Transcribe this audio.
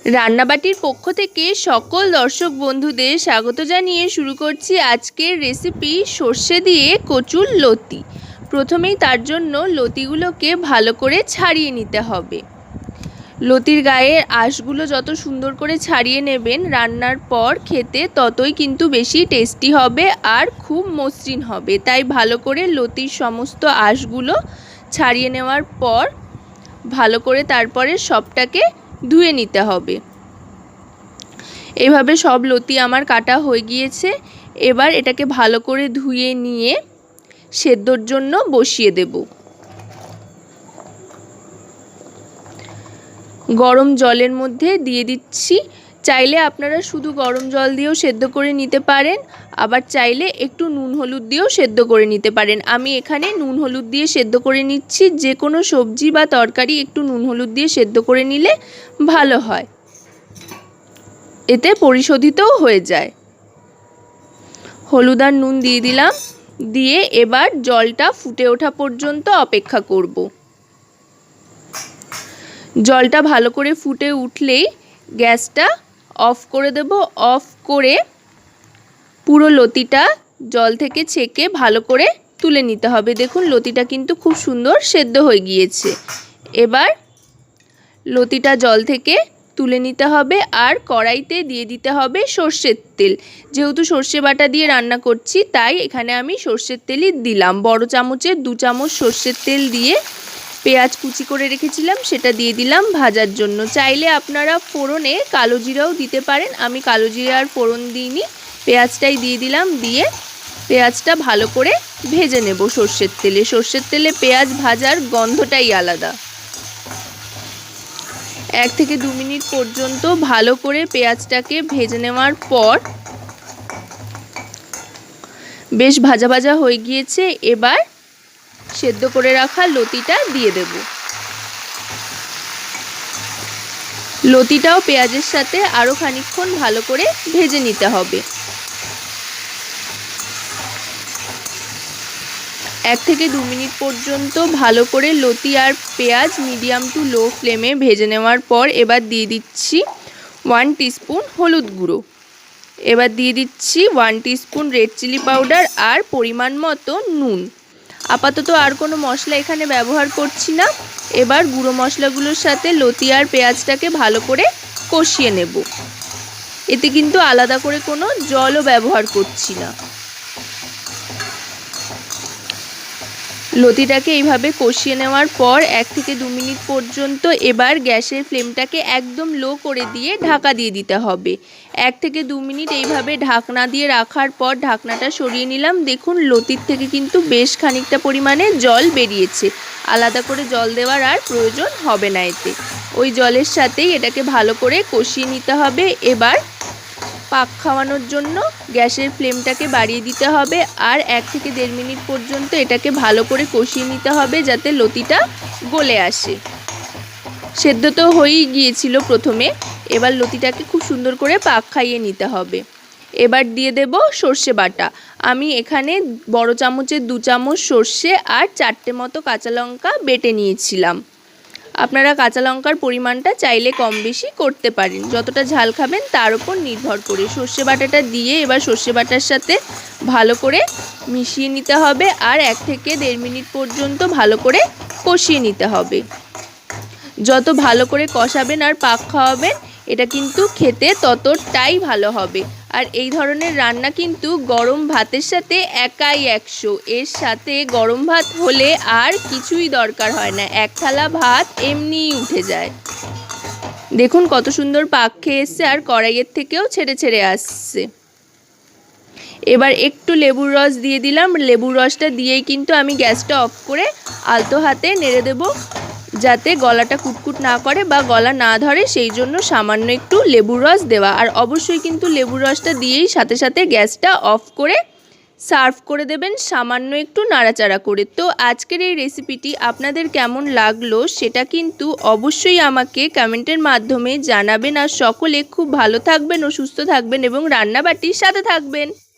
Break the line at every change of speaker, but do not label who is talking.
রান্নাবাটির পক্ষ থেকে সকল দর্শক বন্ধুদের স্বাগত জানিয়ে শুরু করছি আজকের রেসিপি সর্ষে দিয়ে কচুর লতি। প্রথমেই তার জন্য লতিগুলোকে ভালো করে ছাড়িয়ে নিতে হবে। লতির গায়ের আঁশগুলো যত সুন্দর করে ছাড়িয়ে নেবেন রান্নার পর খেতে ততই কিন্তু বেশি টেস্টি হবে আর খুব মসৃণ হবে। তাই ভালো করে লতির সমস্ত আঁশগুলো ছাড়িয়ে নেওয়ার পর ভালো করে তারপরে সবটাকে ধুয়ে নিতে হবে। এইভাবে সব লতি আমার কাটা হয়ে গিয়েছে। এবার এটাকে ভালো করে ধুয়ে নিয়ে সেদ্ধর জন্য বসিয়ে দেব। গরম জলের মধ্যে দিয়ে দিচ্ছি। চাইলে আপনারা শুধু গরম জল দিয়েও সেদ্ধ করে নিতে পারেন, আবার চাইলে একটু নুন হলুদ দিয়েও সেদ্ধ করে নিতে পারেন। আমি এখানে নুন হলুদ দিয়ে সেদ্ধ করে নিচ্ছি। যে কোনো সবজি বা তরকারি একটু নুন হলুদ দিয়ে সেদ্ধ করে নিলে ভালো হয়, এতে পরিশোধিতও হয়ে যায়। হলুদ আর নুন দিয়ে দিলাম, দিয়ে এবার জলটা ফুটে ওঠা পর্যন্ত অপেক্ষা করব। জলটা ভালো করে ফুটে উঠলেই গ্যাসটা অফ করে দেব। অফ করে পুরো লতিটা জল থেকে ছেঁকে ভালো করে তুলে নিতে হবে। দেখুন লতিটা কিন্তু খুব সুন্দর সেদ্ধ হয়ে গিয়েছে। এবার লতিটা জল থেকে তুলে নিতে হবে আর কড়াইতে দিয়ে দিতে হবে সর্ষের তেল। যেহেতু সর্ষে বাটা দিয়ে রান্না করছি তাই এখানে আমি সর্ষের তেলই দিলাম। বড় চামচের 2 চামচ সর্ষের তেল দিয়ে পেঁয়াজ কুচি করে রেখেছিলাম সেটা দিয়ে দিলাম ভাজার জন্য। চাইলে আপনারা ফোড়নে কালো জিরাও দিতে পারেন, আমি কালো জিরা আর ফোড়ন দিইনি, পেঁয়াজটাই দিয়ে দিলাম। দিয়ে পেঁয়াজটা ভালো করে ভেজে নেব সর্ষের তেলে। সর্ষের তেলে পেঁয়াজ ভাজার গন্ধটাই আলাদা। 1 থেকে 2 মিনিট পর্যন্ত ভালো করে পেঁয়াজটাকে ভেজে নেওয়ার পর বেশ ভাজা ভাজা হয়ে গিয়েছে। এবার সেদ্ধ করে রাখা লতিটা দিয়ে দেব। লতিটাও পেঁয়াজের সাথে আরও খানিকক্ষণ ভালো করে ভেজে নিতে হবে। 1 থেকে 2 মিনিট পর্যন্ত ভালো করে লতি আর পেঁয়াজ মিডিয়াম টু লো ফ্লেমে ভেজে নেওয়ার পর এবার দিয়ে দিচ্ছি 1 টিস্পুন হলুদ গুঁড়ো। এবার দিয়ে দিচ্ছি 1 টিস্পুন রেড চিলি পাউডার আর পরিমাণ মতো নুন। আপাতত আর কোনো মশলা এখানে ব্যবহার করছি না। এবার গুঁড়ো মশলাগুলোর সাথে লতি আর পেঁয়াজটাকে ভালো করে কষিয়ে নেব। এতে কিন্তু আলাদা করে কোনো জলও ব্যবহার করছি না। লতিটাকে এইভাবে কষিয়ে নেওয়ার পর 1 থেকে 2 মিনিট পর্যন্ত এবার গ্যাসের ফ্লেমটাকে একদম লো করে দিয়ে ঢাকা দিয়ে দিতে হবে। 1 থেকে 2 মিনিট এইভাবে ঢাকনা দিয়ে রাখার পর ঢাকনাটা সরিয়ে নিলাম। দেখুন লতির থেকে কিন্তু বেশ খানিকটা পরিমাণে জল বেরিয়েছে। আলাদা করে জল দেওয়ার আর প্রয়োজন হবে না এতে। ওই জলের সাথেই এটাকে ভালো করে কষিয়ে নিতে হবে। এবার পাক খাওয়ানোর জন্য গ্যাসের ফ্লেমটাকে বাড়িয়ে দিতে হবে আর 1 থেকে 1.5 মিনিট পর্যন্ত এটাকে ভালো করে কষিয়ে নিতে হবে যাতে লতিটা গলে আসে। সেদ্ধ তো হয়েই গিয়েছিল প্রথমে, এবার লতিটাকে খুব সুন্দর করে পাক খাইয়ে নিতে হবে। এবার দিয়ে দেব সর্ষে বাটা। আমি এখানে বড় চামচের 2 চামচ সর্ষে আর 4টে মতো কাঁচা লঙ্কা বেটে নিয়েছিলাম। আপনারা কাঁচা লঙ্কার পরিমাণটা চাইলে কম বেশি করতে পারেন, যতটা ঝাল খাবেন তার উপর নির্ভর করে। সর্ষে বাটাটা দিয়ে এবার সর্ষে বাটার সাথে ভালো করে মিশিয়ে নিতে হবে আর 1 থেকে 1.5 মিনিট পর্যন্ত ভালো করে কষিয়ে নিতে হবে। যত ভালো করে কষাবেন আর পাক খাওয়াবেন এটা কিন্তু খেতে ততটাই ভালো হবে। আর এই ধরনের রান্না কিন্তু গরম ভাতের সাথে একাই 100। এর সাথে গরম ভাত হলে আর কিছুই দরকার হয় না, 1 থালা ভাত এমনিই উঠে যায়। দেখুন কত সুন্দর পাক খেয়ে এসছে আর কড়াইয়ের থেকেও ছেড়ে ছেড়ে আসছে। এবার একটু লেবুর রস দিয়ে দিলাম। লেবুর রসটা দিয়েই কিন্তু আমি গ্যাসটা অফ করে আলতো হাতে নেড়ে দেব যাতে গলাটা কুটকুট না করে বা গলা না ধরে, সেই জন্য সামান্য একটু লেবুর রস দেওয়া। আর অবশ্যই কিন্তু লেবুর রসটা দিয়েই সাথে সাথে গ্যাসটা অফ করে সার্ভ করে দেবেন সামান্য একটু নাড়াচাড়া করে। তো আজকের এই রেসিপিটি আপনাদের কেমন লাগলো সেটা কিন্তু অবশ্যই আমাকে কমেন্টের মাধ্যমে জানাবেন। আর সকলে খুব ভালো থাকবেন ও সুস্থ থাকবেন এবং রান্নাবাটির সাথে থাকবেন।